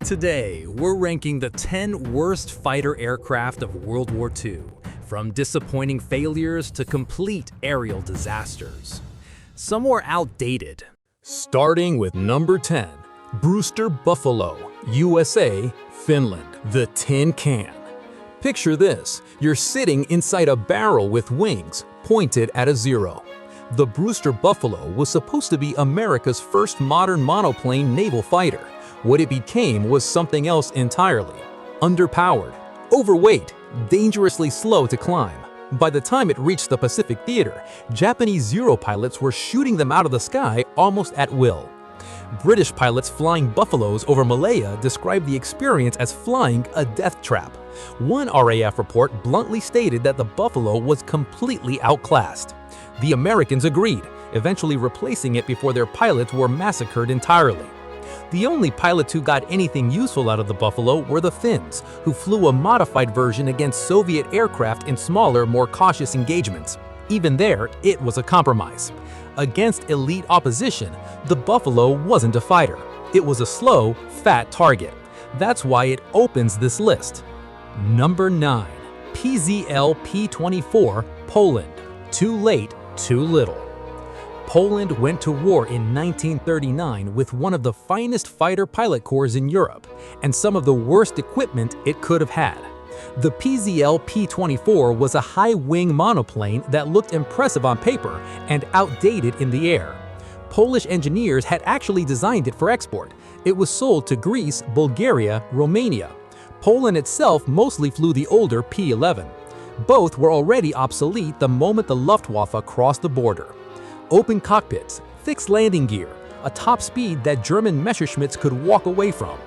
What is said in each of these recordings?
Today, we're ranking the 10 worst fighter aircraft of World War II, from disappointing failures to complete aerial disasters. Some were outdated. Starting with number 10, Brewster Buffalo, USA, Finland. The Tin Can. Picture this, you're sitting inside a barrel with wings pointed at a zero. The Brewster Buffalo was supposed to be America's first modern monoplane naval fighter. What it became was something else entirely. Underpowered, overweight, dangerously slow to climb. By the time it reached the Pacific theater, Japanese Zero pilots were shooting them out of the sky almost at will. British pilots flying Buffaloes over Malaya described the experience as flying a death trap. One RAF report bluntly stated that the Buffalo was completely outclassed. The Americans agreed, eventually replacing it before their pilots were massacred entirely. The only pilots who got anything useful out of the Buffalo were the Finns, who flew a modified version against Soviet aircraft in smaller, more cautious engagements. Even there, it was a compromise. Against elite opposition, the Buffalo wasn't a fighter. It was a slow, fat target. That's why it opens this list. Number 9. PZL P-24, Poland. Too late, too little. Poland went to war in 1939 with one of the finest fighter pilot corps in Europe, and some of the worst equipment it could have had. The PZL P-24 was a high-wing monoplane that looked impressive on paper and outdated in the air. Polish engineers had actually designed it for export. It was sold to Greece, Bulgaria, Romania. Poland itself mostly flew the older P-11. Both were already obsolete the moment the Luftwaffe crossed the border. Open cockpits, fixed landing gear, a top speed that German Messerschmitts could walk away from.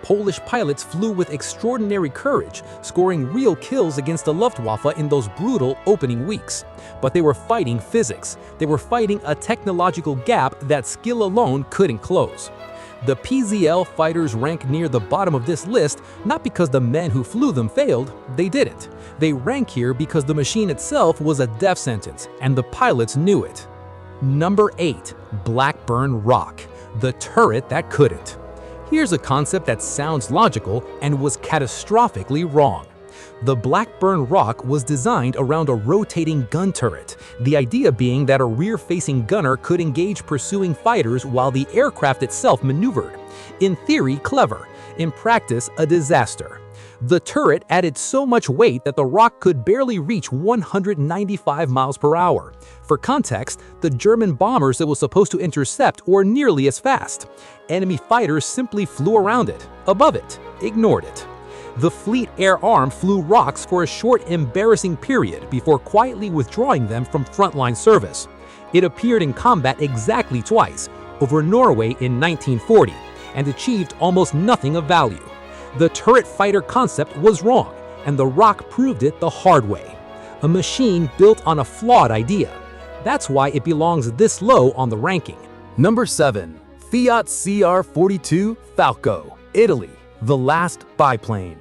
Polish pilots flew with extraordinary courage, scoring real kills against the Luftwaffe in those brutal opening weeks. But they were fighting physics. They were fighting a technological gap that skill alone couldn't close. The PZL fighters rank near the bottom of this list not because the men who flew them failed, they didn't. They rank here because the machine itself was a death sentence, and the pilots knew it. Number 8. Blackburn Roc, the turret that couldn't. Here's a concept that sounds logical and was catastrophically wrong. The Blackburn Roc was designed around a rotating gun turret, the idea being that a rear-facing gunner could engage pursuing fighters while the aircraft itself maneuvered. In theory, clever. In practice, a disaster. The turret added so much weight that the Roc could barely reach 195 miles per hour. For context, the German bombers it was supposed to intercept were nearly as fast. Enemy fighters simply flew around it, above it, ignored it. The Fleet Air Arm flew Rocs for a short, embarrassing period before quietly withdrawing them from frontline service. It appeared in combat exactly twice, over Norway in 1940, and achieved almost nothing of value. The turret fighter concept was wrong, and the Roc proved it the hard way. A machine built on a flawed idea. That's why it belongs this low on the ranking. Number 7. Fiat CR-42 Falco, Italy, the last biplane.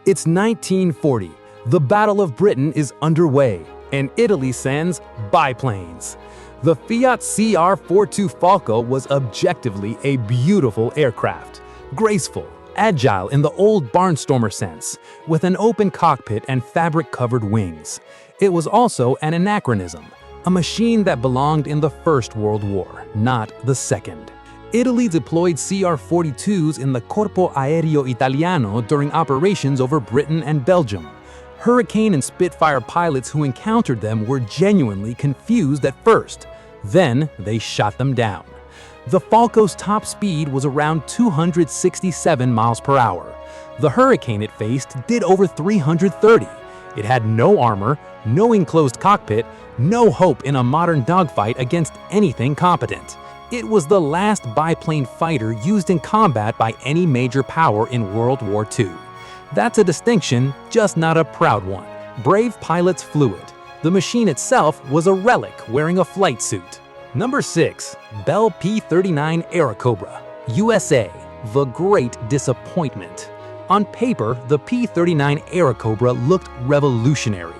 It's 1940. The Battle of Britain is underway, and Italy sends biplanes. The Fiat CR-42 Falco was objectively a beautiful aircraft. Graceful, agile in the old barnstormer sense, with an open cockpit and fabric-covered wings. It was also an anachronism, a machine that belonged in the First World War, not the Second. Italy deployed CR-42s in the Corpo Aereo Italiano during operations over Britain and Belgium. Hurricane and Spitfire pilots who encountered them were genuinely confused at first. Then they shot them down. The Falco's top speed was around 267 miles per hour. The Hurricane it faced did over 330. It had no armor, no enclosed cockpit, no hope in a modern dogfight against anything competent. It was the last biplane fighter used in combat by any major power in World War II. That's a distinction, just not a proud one. Brave pilots flew it. The machine itself was a relic wearing a flight suit. Number 6. Bell P-39 Airacobra, USA, the great disappointment. On paper, the P-39 Airacobra looked revolutionary.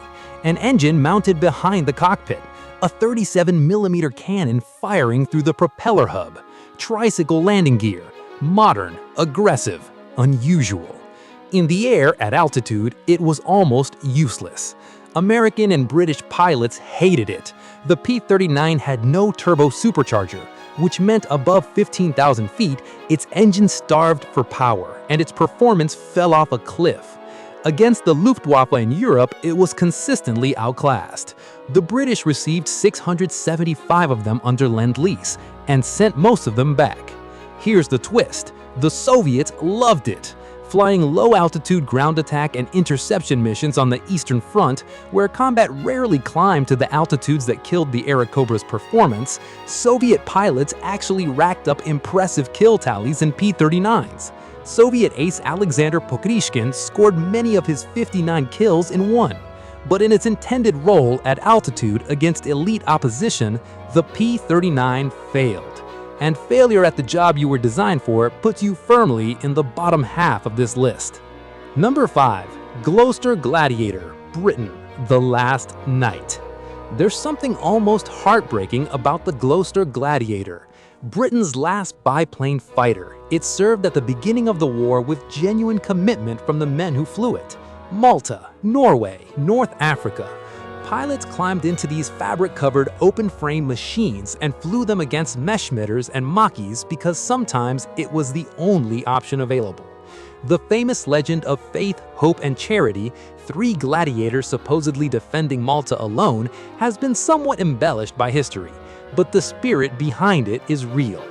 An engine mounted behind the cockpit, a 37mm cannon firing through the propeller hub, tricycle landing gear, modern, aggressive, unusual. In the air at altitude, it was almost useless. American and British pilots hated it. The P-39 had no turbo supercharger, which meant above 15,000 feet, its engine starved for power, and its performance fell off a cliff. Against the Luftwaffe in Europe, it was consistently outclassed. The British received 675 of them under Lend-Lease, and sent most of them back. Here's the twist: the Soviets loved it. Flying low-altitude ground attack and interception missions on the Eastern Front, where combat rarely climbed to the altitudes that killed the Airacobra's performance, Soviet pilots actually racked up impressive kill tallies in P-39s. Soviet ace Alexander Pokrishkin scored many of his 59 kills in one. But in its intended role at altitude against elite opposition, the P-39 failed. And failure at the job you were designed for puts you firmly in the bottom half of this list. Number 5. Gloster Gladiator, Britain, The Last Night. There's something almost heartbreaking about the Gloster Gladiator. Britain's last biplane fighter, it served at the beginning of the war with genuine commitment from the men who flew it. Malta, Norway, North Africa. Pilots climbed into these fabric-covered, open-frame machines and flew them against Meshmitters and Macchis because sometimes it was the only option available. The famous legend of faith, hope, and charity, 3 gladiators supposedly defending Malta alone, has been somewhat embellished by history, but the spirit behind it is real.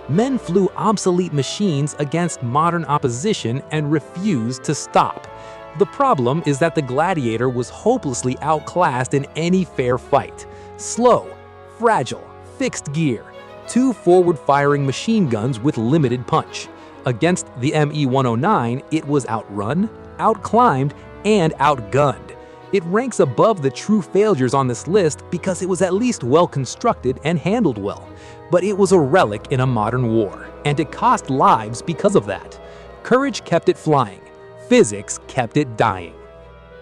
Men flew obsolete machines against modern opposition and refused to stop. The problem is that the Gladiator was hopelessly outclassed in any fair fight. Slow, fragile, fixed gear, 2 forward-firing machine guns with limited punch. Against the Me-109, it was outrun, outclimbed, and outgunned. It ranks above the true failures on this list because it was at least well-constructed and handled well. But it was a relic in a modern war, and it cost lives because of that. Courage kept it flying. Physics kept it dying.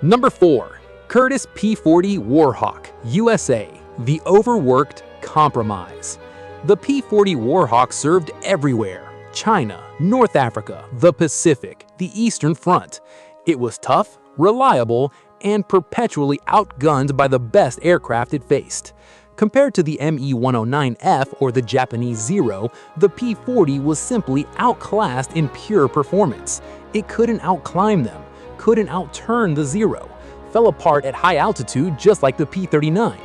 Number 4. Curtiss P-40 Warhawk, USA, the overworked compromise. The P-40 Warhawk served everywhere: China, North Africa, the Pacific, the Eastern Front. It was tough, reliable, and perpetually outgunned by the best aircraft it faced. Compared to the Me-109F or the Japanese Zero, the P-40 was simply outclassed in pure performance. It couldn't outclimb them, couldn't outturn the Zero, fell apart at high altitude just like the P-39.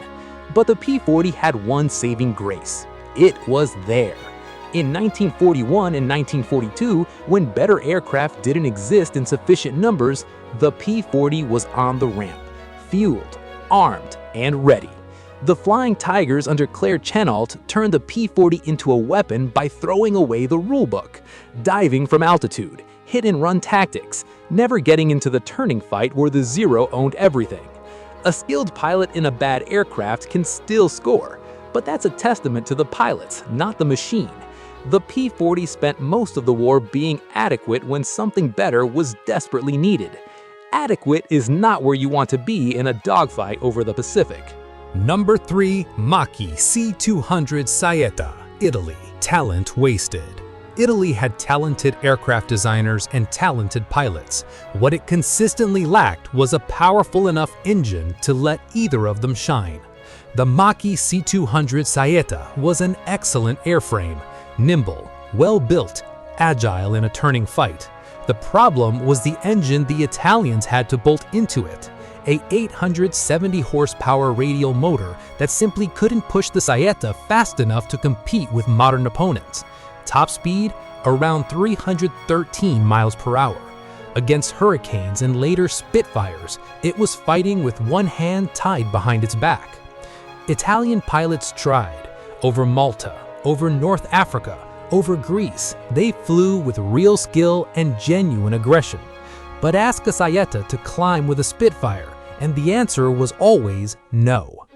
But the P-40 had one saving grace: it was there. In 1941 and 1942, when better aircraft didn't exist in sufficient numbers, the P-40 was on the ramp, fueled, armed, and ready. The Flying Tigers under Claire Chennault turned the P-40 into a weapon by throwing away the rulebook, diving from altitude, hit-and-run tactics, never getting into the turning fight where the Zero owned everything. A skilled pilot in a bad aircraft can still score, but that's a testament to the pilots, not the machine. The P-40 spent most of the war being adequate when something better was desperately needed. Adequate is not where you want to be in a dogfight over the Pacific. Number 3. Macchi C-200 Saetta, Italy, talent wasted. Italy had talented aircraft designers and talented pilots. What it consistently lacked was a powerful enough engine to let either of them shine. The Macchi C-200 Saetta was an excellent airframe, nimble, well-built, agile in a turning fight. The problem was the engine the Italians had to bolt into it, a 870 horsepower radial motor that simply couldn't push the Saetta fast enough to compete with modern opponents. Top speed, around 313 miles per hour. Against Hurricanes and later Spitfires, it was fighting with one hand tied behind its back. Italian pilots tried. Over Malta, over North Africa, over Greece, they flew with real skill and genuine aggression. But ask a Saetta to climb with a Spitfire, and the answer was always no.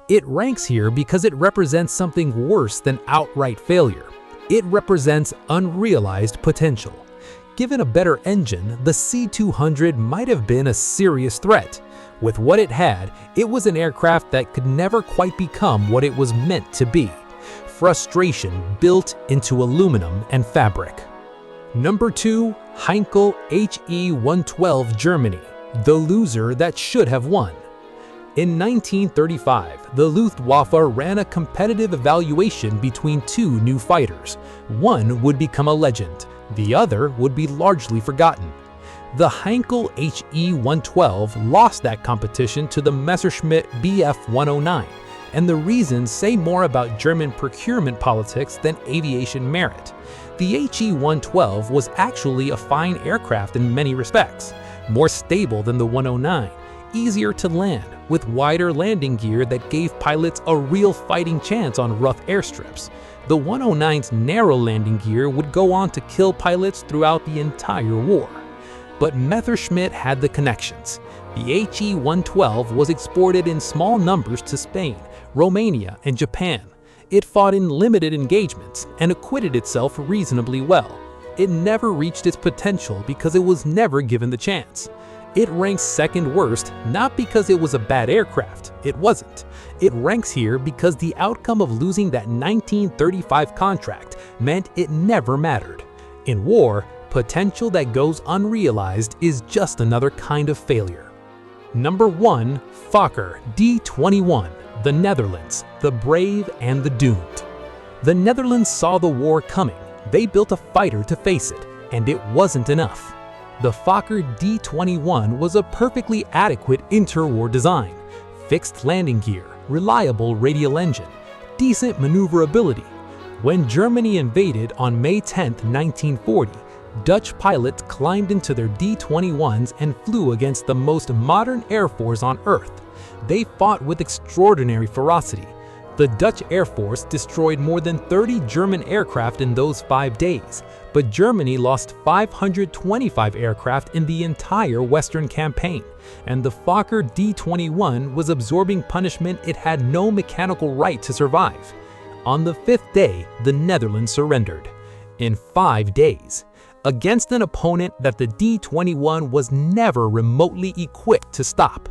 It ranks here because it represents something worse than outright failure. It represents unrealized potential. Given a better engine, the C-200 might have been a serious threat. With what it had, it was an aircraft that could never quite become what it was meant to be. Frustration built into aluminum and fabric. Number 2. Heinkel He-112 Germany, the loser that should have won. In 1935, the Luftwaffe ran a competitive evaluation between two new fighters. One would become a legend, the other would be largely forgotten. The Heinkel He-112 lost that competition to the Messerschmitt Bf 109, and the reasons say more about German procurement politics than aviation merit. The He-112 was actually a fine aircraft in many respects, more stable than the 109, easier to land, with wider landing gear that gave pilots a real fighting chance on rough airstrips. The 109's narrow landing gear would go on to kill pilots throughout the entire war. But Messerschmitt had the connections. The He-112 was exported in small numbers to Spain, Romania, and Japan. It fought in limited engagements and acquitted itself reasonably well. It never reached its potential because it was never given the chance. It ranks second worst not because it was a bad aircraft, it wasn't. It ranks here because the outcome of losing that 1935 contract meant it never mattered. In war, potential that goes unrealized is just another kind of failure. Number 1. Fokker D.XXI, the Netherlands, the brave and the doomed. The Netherlands saw the war coming. They built a fighter to face it, and it wasn't enough. The Fokker D.XXI was a perfectly adequate interwar design, fixed landing gear, reliable radial engine, decent maneuverability. When Germany invaded on May 10, 1940, Dutch pilots climbed into their D-21s and flew against the most modern air force on Earth. They fought with extraordinary ferocity. The Dutch Air Force destroyed more than 30 German aircraft in those 5 days, but Germany lost 525 aircraft in the entire Western campaign, and the Fokker D-XXI was absorbing punishment it had no mechanical right to survive. On the 5th day, the Netherlands surrendered. In 5 days. Against an opponent that the D-XXI was never remotely equipped to stop.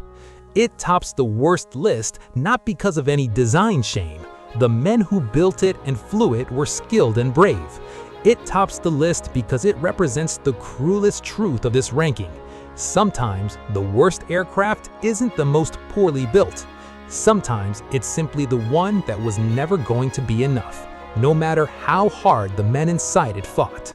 It tops the worst list not because of any design shame. The men who built it and flew it were skilled and brave. It tops the list because it represents the cruelest truth of this ranking. Sometimes the worst aircraft isn't the most poorly built. Sometimes it's simply the one that was never going to be enough, no matter how hard the men inside it fought.